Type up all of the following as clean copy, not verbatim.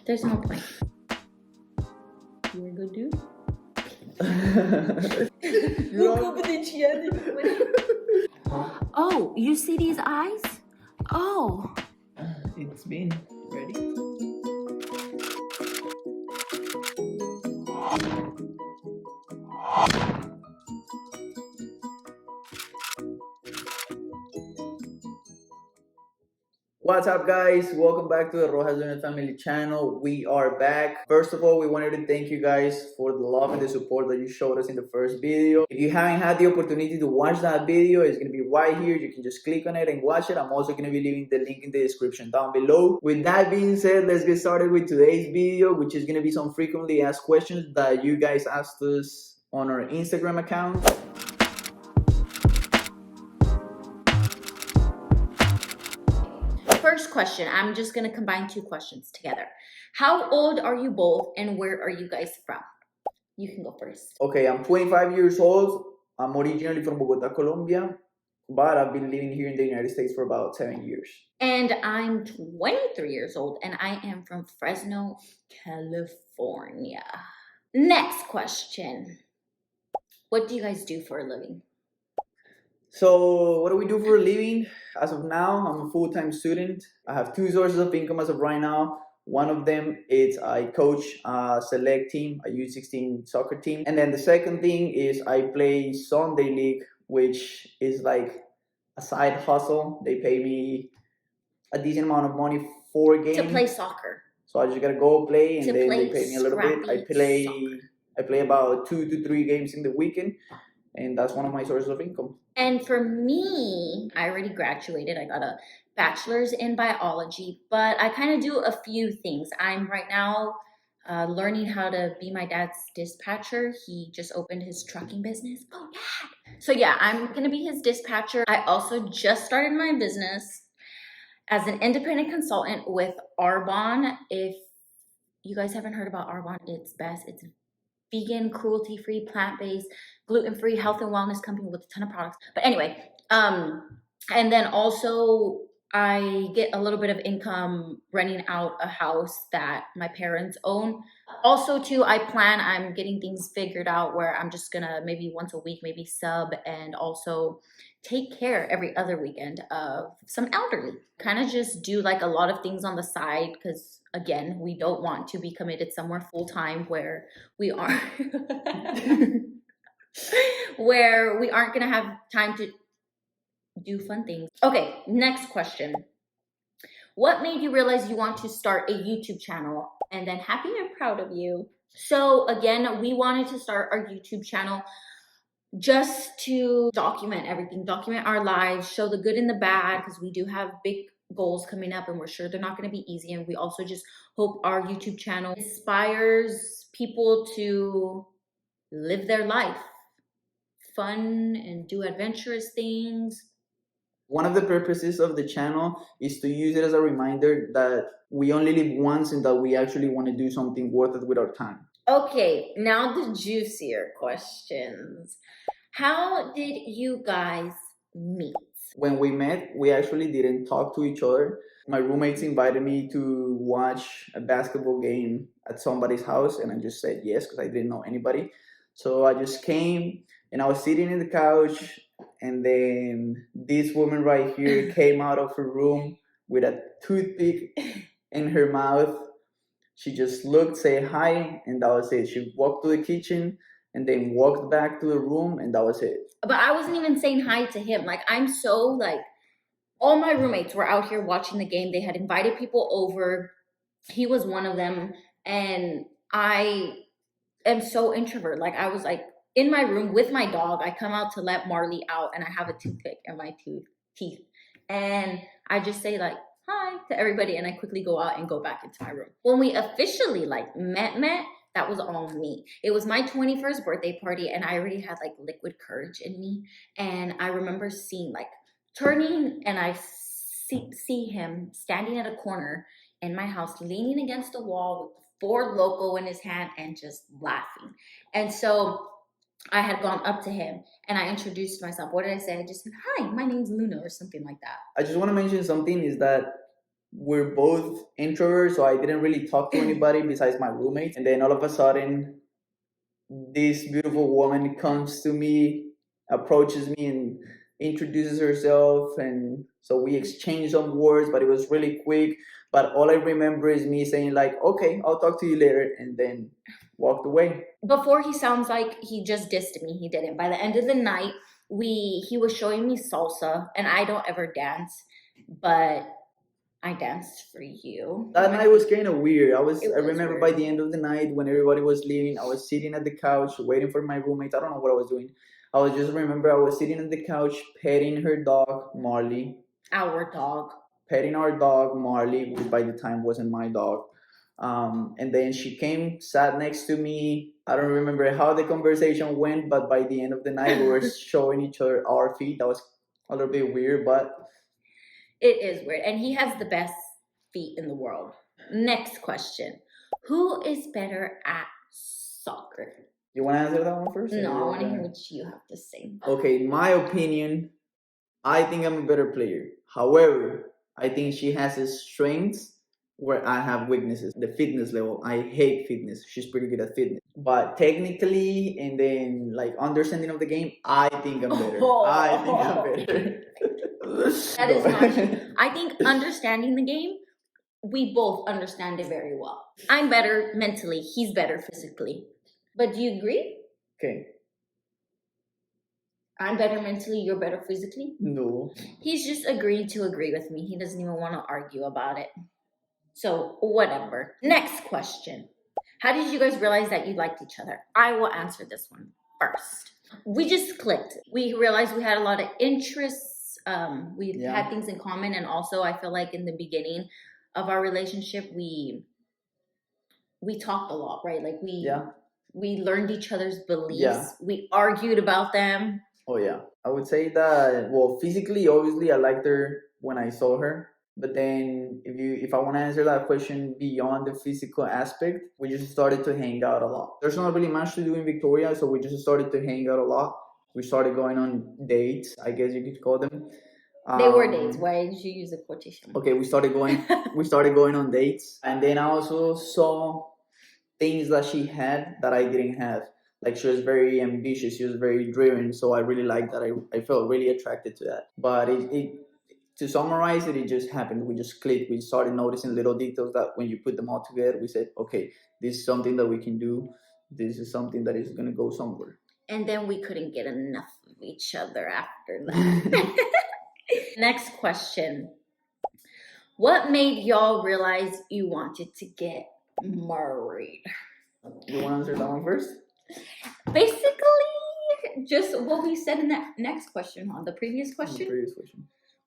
There's no point. You a good dude? Oh, you see these eyes? Oh. It's been ready. What's up, guys? Welcome back to the Rojas Junior Family channel. We are back. First of all, we wanted to thank you guys for the love and the support that you showed us in the first video. If you haven't had the opportunity to watch that video, it's going to be right here. You can just click on it and watch it. I'm also going to be leaving the link in the description down below. With that being said, let's get started with today's video, which is going to be some frequently asked questions that you guys asked us on our Instagram account. First question, I'm just going to combine two questions together. How old are you both and where are you guys from? You can go first. Okay, I'm 25 years old. I'm originally from Bogota, Colombia, but I've been living here in the United States for about 7 years. And I'm 23 years old and I am from Fresno, California. Next question. What do you guys do for a living? So what do we do for a living? As of now, I'm a full-time student. I have two sources of income as of right now. One of them is I coach a select team, a U16 soccer team. And then the second thing is I play Sunday League, which is like a side hustle. They pay me a decent amount of money for a game. To play soccer. So I just gotta go play and then they pay me a little bit. I play about 2 to 3 games in the weekend. And that's one of my sources of income. And for me, I already graduated. I got a bachelor's in biology, but I kind of do a few things. I'm right now learning how to be my dad's dispatcher. He just opened his trucking business. Oh, Dad. So yeah, I'm going to be his dispatcher. I also just started my business as an independent consultant with Arbonne. If you guys haven't heard about Arbonne, it's best. It's vegan, cruelty-free, plant-based, gluten-free health and wellness company with a ton of products. But anyway, and then also I get a little bit of income renting out a house that my parents own. Also too, I'm getting things figured out where I'm just gonna maybe once a week, maybe sub and also take care every other weekend of some elderly. Kind of just do like a lot of things on the side because again, we don't want to be committed somewhere full-time where we are where we aren't gonna have time to do fun things. Okay, next question. What made you realize you want to start a YouTube channel? And then happy and proud of you. So again, we wanted to start our YouTube channel just to document everything, document our lives, show the good and the bad, because we do have big goals coming up and we're sure they're not going to be easy. And we also just hope our YouTube channel inspires people to live their life fun and do adventurous things. One of the purposes of the channel is to use it as a reminder that we only live once and that we actually want to do something worth it with our time. Okay, now the juicier questions. How did you guys meet? When we met, we actually didn't talk to each other. My roommates invited me to watch a basketball game at somebody's house and I just said yes because I didn't know anybody. So I just came and I was sitting in the couch and then this woman right here came out of her room with a toothpick in her mouth. She just looked, said hi, and that was it. She walked to the kitchen and then walked back to the room and that was it. But I wasn't even saying hi to him. Like, I'm so like, all my roommates were out here watching the game. They had invited people over. He was one of them. And I am so introvert. Like, I was like in my room with my dog. I come out to let Marley out and I have a toothpick in my teeth. And I just say like, hi to everybody. And I quickly go out and go back into my room. When we officially like met, that was all me. It was my 21st birthday party and I already had like liquid courage in me. And I remember seeing like turning and I see him standing at a corner in my house, leaning against the wall with the Ford logo in his hand and just laughing. And so I had gone up to him and I introduced myself. What did I say? I just said, hi, my name's Luna or something like that. I just want to mention something is that we're both introverts, so I didn't really talk to anybody besides my roommates. And then all of a sudden, this beautiful woman comes to me, approaches me, and introduces herself. And so we exchanged some words, but it was really quick. But all I remember is me saying, like, okay, I'll talk to you later, and then walked away. Before, he sounds like he just dissed me. He didn't. By the end of the night, he was showing me salsa, and I don't ever dance, but I danced for you. That night was kind of weird. I was remember weird. by the end of the night when everybody was leaving, I was sitting at the couch waiting for my roommates. I don't know what I was doing. I was sitting at the couch petting her dog, Marley. Our dog. Petting our dog, Marley, which by the time wasn't my dog. And then she came, sat next to me. I don't remember how the conversation went, but by the end of the night, we were showing each other our feet. That was a little bit weird, but it is weird. And he has the best feet in the world. Next question. Who is better at soccer? You want to answer that one first? No, I want to hear what you have to say. Okay, in my opinion, I think I'm a better player. However, I think she has a strengths where I have weaknesses. The fitness level, I hate fitness. She's pretty good at fitness. But technically, and then like understanding of the game, I think I'm better. I think I'm better. That is not true. I think understanding the game, we both understand it very well. I'm better mentally. He's better physically. But do you agree? Okay. I'm better mentally, you're better physically? No. He's just agreed to agree with me. He doesn't even want to argue about it. So, whatever. Next question. How did you guys realize that you liked each other? I will answer this one first. We just clicked. We realized we had a lot of interests. We had things in common. And also, I feel like in the beginning of our relationship, we talked a lot, right? Like we learned each other's beliefs. Yeah. We argued about them. Oh yeah, I would say that. Well, physically, obviously, I liked her when I saw her. But then, if I want to answer that question beyond the physical aspect, we just started to hang out a lot. There's not really much to do in Victoria, so we just started to hang out a lot. We started going on dates, I guess you could call them. They were dates. Why did you use a quotation? Okay, we started going on dates, and then I also saw things that she had that I didn't have. Like, she was very ambitious, she was very driven, so I really liked that. I felt really attracted to that. But to summarize it, it just happened. We just clicked. We started noticing little details that when you put them all together, we said, okay, this is something that we can do. This is something that is going to go somewhere. And then we couldn't get enough of each other after that. Next question. What made y'all realize you wanted to get married? You want to answer that one first? Basically, just what we said in that next question, on the previous question.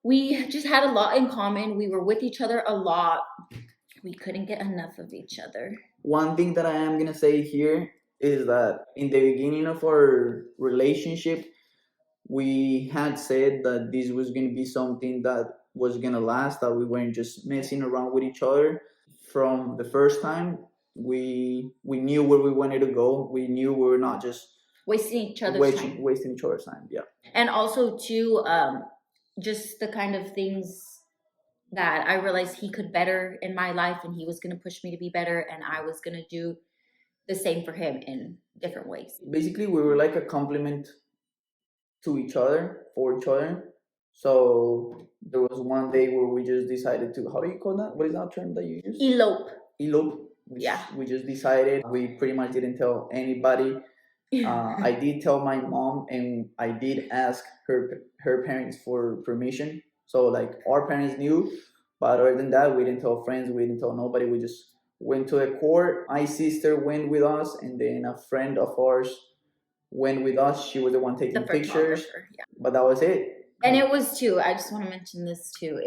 We just had a lot in common. We were with each other a lot. We couldn't get enough of each other. One thing that I am going to say here is that in the beginning of our relationship, we had said that this was going to be something that was going to last, that we weren't just messing around with each other. From the first time, we knew where we wanted to go. We knew we were not just wasting each other's time. Yeah. And also, too, just the kind of things that I realized he could better in my life, and he was going to push me to be better, and I was going to do the same for him in different ways. Basically, we were like a complement to each other, for each other. So there was one day where we just decided to, how do you call that? What is that term that you use? Elope. We just decided. We pretty much didn't tell anybody. I did tell my mom, and I did ask her parents for permission. So like, our parents knew, but other than that, we didn't tell friends, we didn't tell nobody. We just went to the court. My sister went with us, and then a friend of ours went with us. She was the one taking pictures. Yeah. But that was it. And it was too, I just want to mention this too.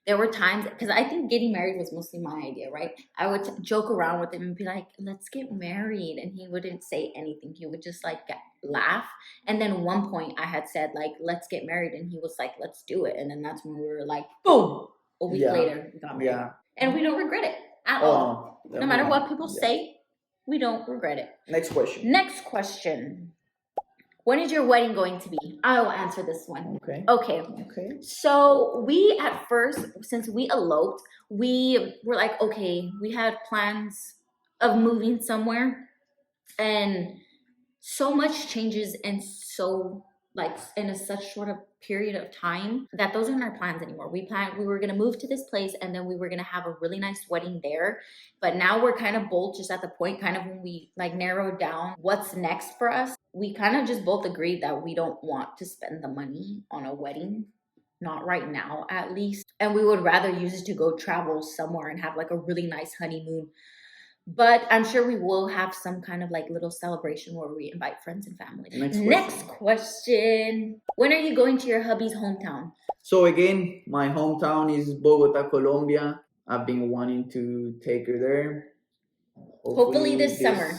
There were times, because I think getting married was mostly my idea, right? I would joke around with him and be like, let's get married. And he wouldn't say anything. He would just like laugh. And then one point I had said like, let's get married. And he was like, let's do it. And then that's when we were like, boom, a week later, we got married. Yeah. And we don't regret it at all. No matter what people say, we don't regret it. Next question. When is your wedding going to be? I will answer this one. Okay. Okay. So we at first, since we eloped, we were like, okay, we had plans of moving somewhere, and so much changes in so like in a such short of period of time that those aren't our plans anymore. We were gonna move to this place and then we were gonna have a really nice wedding there. But now we're kind of both just at the point kind of when we like narrowed down what's next for us. We kind of just both agreed that we don't want to spend the money on a wedding. Not right now, at least. And we would rather use it to go travel somewhere and have like a really nice honeymoon. But I'm sure we will have some kind of like little celebration where we invite friends and family. Next question. When are you going to your hubby's hometown? So again, my hometown is Bogota, Colombia. I've been wanting to take her there. Hopefully this summer.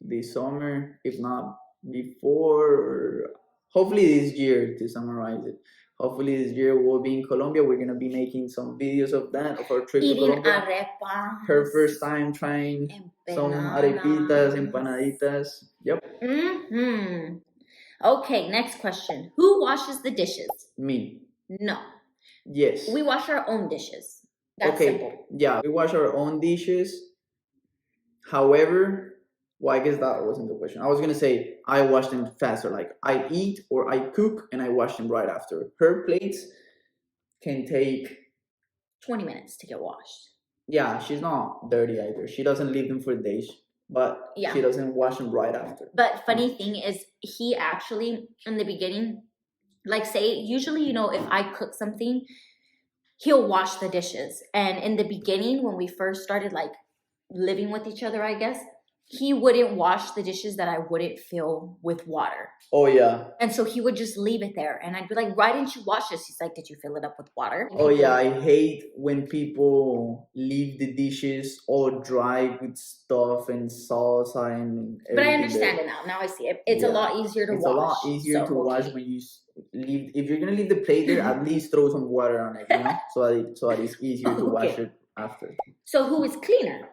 This summer, if not before, hopefully this year, to summarize it. Hopefully this year we'll be in Colombia. We're gonna be making some videos of that, of our trip to Colombia. Arepas. Her first time trying some arepitas, empanaditas. Yep. Okay, next question. Who washes the dishes? Me. No. Yes. We wash our own dishes. That's simple. Yeah, we wash our own dishes. However, well, I guess that wasn't the question. I was gonna say I wash them faster. Like I eat or I cook and I wash them right after. Her plates can take 20 minutes to get washed. Yeah, she's not dirty either. She doesn't leave them for days, but she doesn't wash them right after. But funny thing is, he actually in the beginning, like say usually if I cook something, he'll wash the dishes. And in the beginning, when we first started like living with each other, I guess, he wouldn't wash the dishes that I wouldn't fill with water. Oh, yeah. And so he would just leave it there. And I'd be like, why didn't you wash this? He's like, did you fill it up with water? Oh, yeah. I hate when people leave the dishes all dry with stuff and salsa and everything. But I understand it now. Now I see it. It's a lot easier to wash. It's a lot easier to wash when you leave. If you're going to leave the plate there, at least throw some water on it, so that it's easier to wash it after. So who is cleaner?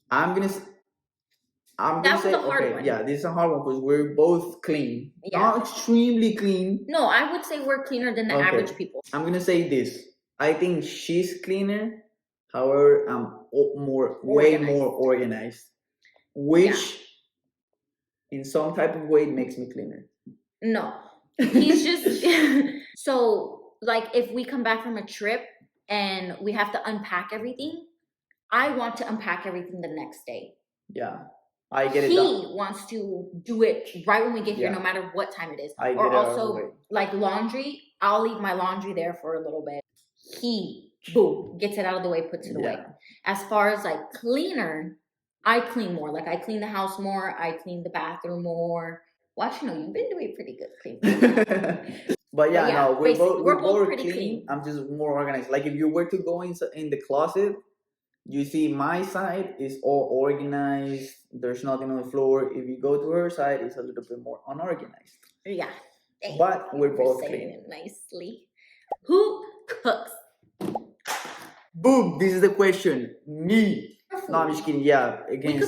I'm gonna say, okay, yeah, this is a hard one because we're both clean. Yeah. Not extremely clean. No, I would say we're cleaner than the average people. I'm gonna say this. I think she's cleaner. However, I'm way more organized. Which, in some type of way, makes me cleaner. No, he's just so like if we come back from a trip and we have to unpack everything, I want to unpack everything the next day. Yeah. I get it done. He wants to do it right when we get here, no matter what time it is. Or also, like laundry, I'll leave my laundry there for a little bit. He, boom, gets it out of the way, puts it away. As far as like cleaner, I clean more. Like I clean the house more. I clean the bathroom more. Well, actually, no, you've been doing pretty good cleaning. But no, we're both pretty clean. I'm just more organized. Like if you were to go in the closet, you see my side is all organized. There's nothing on the floor. If you go to her side, it's a little bit more unorganized. Yeah. But we're both clean. It nicely. Who cooks? Boom! This is the question. Me. No, I'm just kidding. Yeah. Again,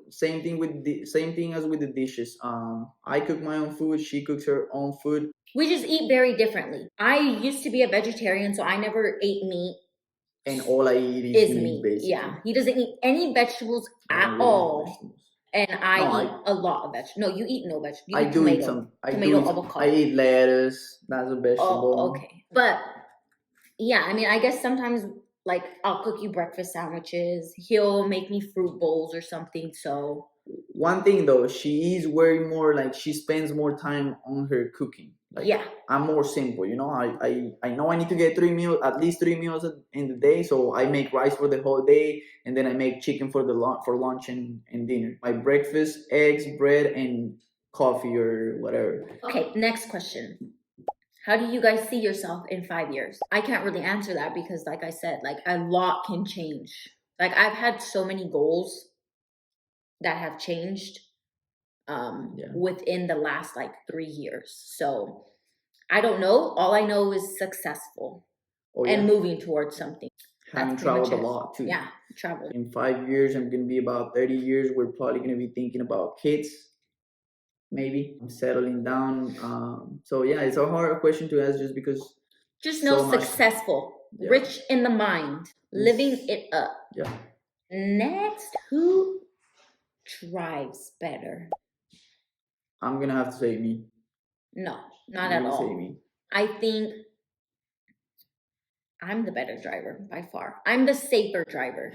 same thing as with the dishes. I cook my own food. She cooks her own food. We just eat very differently. I used to be a vegetarian, so I never ate meat. And all I eat is meat, basically. Yeah, he doesn't eat any vegetables at all. And I eat a lot of vegetables. No, you eat no vegetables. I do eat some. Avocado. I eat lettuce. That's a vegetable. Oh, okay. But yeah, I mean, I guess sometimes like I'll cook you breakfast sandwiches. He'll make me fruit bowls or something. So one thing though, she is way more like she spends more time on her cooking. Like, I'm more simple, I know I need to get at least three meals in the day, so I make rice for the whole day, and then I make chicken for lunch and dinner. My breakfast, eggs, bread, and coffee or whatever. Okay, next question. How do you guys see yourself in 5 years? I can't really answer that because, like I said, like a lot can change. Like I've had so many goals that have changed within the last like 3 years. So I don't know. All I know is successful and moving towards something. Having traveled a lot too. Yeah, traveled. In 5 years, I'm going to be about 30 years. We're probably going to be thinking about kids. maybe. I'm settling down. So yeah, it's a hard question to ask just because. Just know so much- successful, Yeah. rich in the mind, living it up. Yeah. Next, who drives better? I'm gonna have to say me. No, not I'm at gonna say all. me. I think I'm the better driver by far. I'm the safer driver.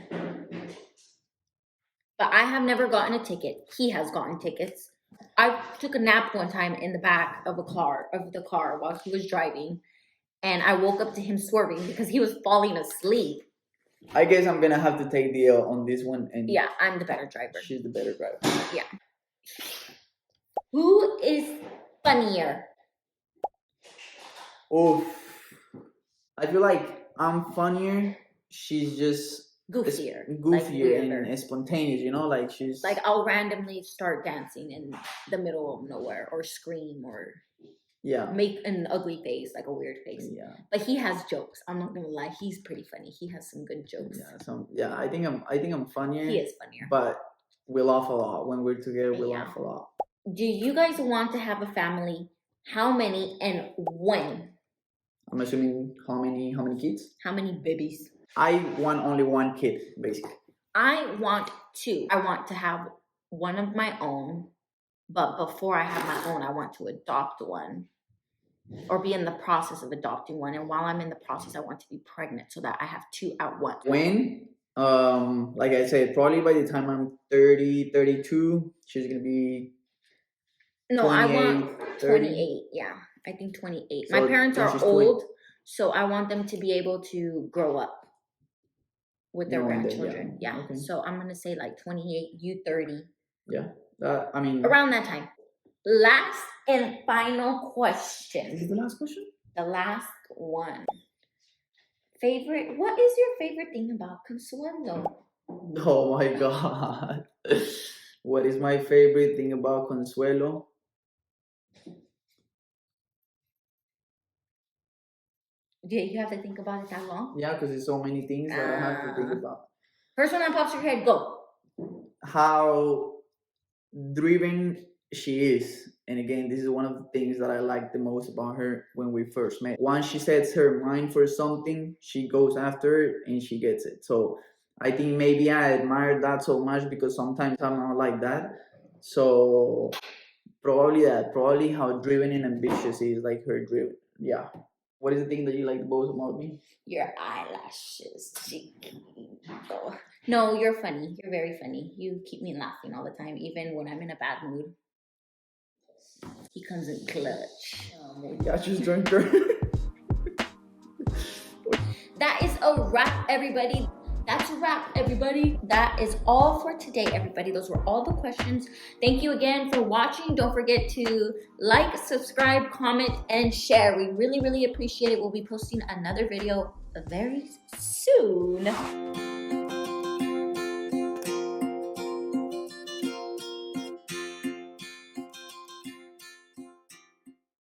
But I have never gotten a ticket. He has gotten tickets. I took a nap one time in the back of the car while he was driving, and I woke up to him swerving because he was falling asleep. I guess I'm gonna have to take the L on this one, and Yeah, I'm the better driver. she's the better driver. Yeah. Who is funnier? Oh, I feel like I'm funnier. She's just Goofier. Like goofier weirder. and spontaneous. You know, like she's Like I'll randomly start dancing in the middle of nowhere, or scream, or yeah, make an ugly face, like a weird face. yeah, But he has jokes. I'm not gonna lie, he's pretty funny. He has some good jokes. yeah. I think I'm funnier. He is funnier. But we laugh a lot when we're together. We Yeah. laugh a lot. Do you guys want to have a family? How many and when? I'm assuming how many kids? How many babies? I want only one kid, basically. I want two. I want to have one of my own, but before I have my own, I want to adopt one or be in the process of adopting one. And while I'm in the process, I want to be pregnant so that I have two at once. When? Like I said, probably by the time I'm 30, 32, she's gonna be. No, I want 30. 28. Yeah, I think 28. So My parents then are she's old, so I want them to be able to grow up with their Knowing them, grandchildren. yeah. Yeah. Okay. So I'm gonna say like 28, you 30. Yeah. I mean. Around that time. Last and final question. Is it the last question? The last one. What is your favorite thing about Consuelo? Oh my god. What is my favorite thing about Consuelo? Yeah, you have to think about it that long? Yeah, because there's so many things that I have to think about. First one that pops your head, go. How driven she is. And again, this is one of the things that I like the most about her when we first met. Once she sets her mind for something, she goes after it and she gets it. So I think maybe I admire that so much because sometimes I'm not like that. So probably that. Probably how driven and ambitious she is, like her driven. Yeah. What is the thing that you like the most about me? Your eyelashes, chiquito. No, you're funny. You're very funny. You keep me laughing all the time, even when I'm in a bad mood. He comes in clutch. Oh my gosh, she's drunk her. That is a wrap, everybody. That's a wrap, everybody. That is all for today, everybody. Those were all the questions. Thank you again for watching. Don't forget to like, subscribe, comment, and share. We really, really appreciate it. We'll be posting another video very soon.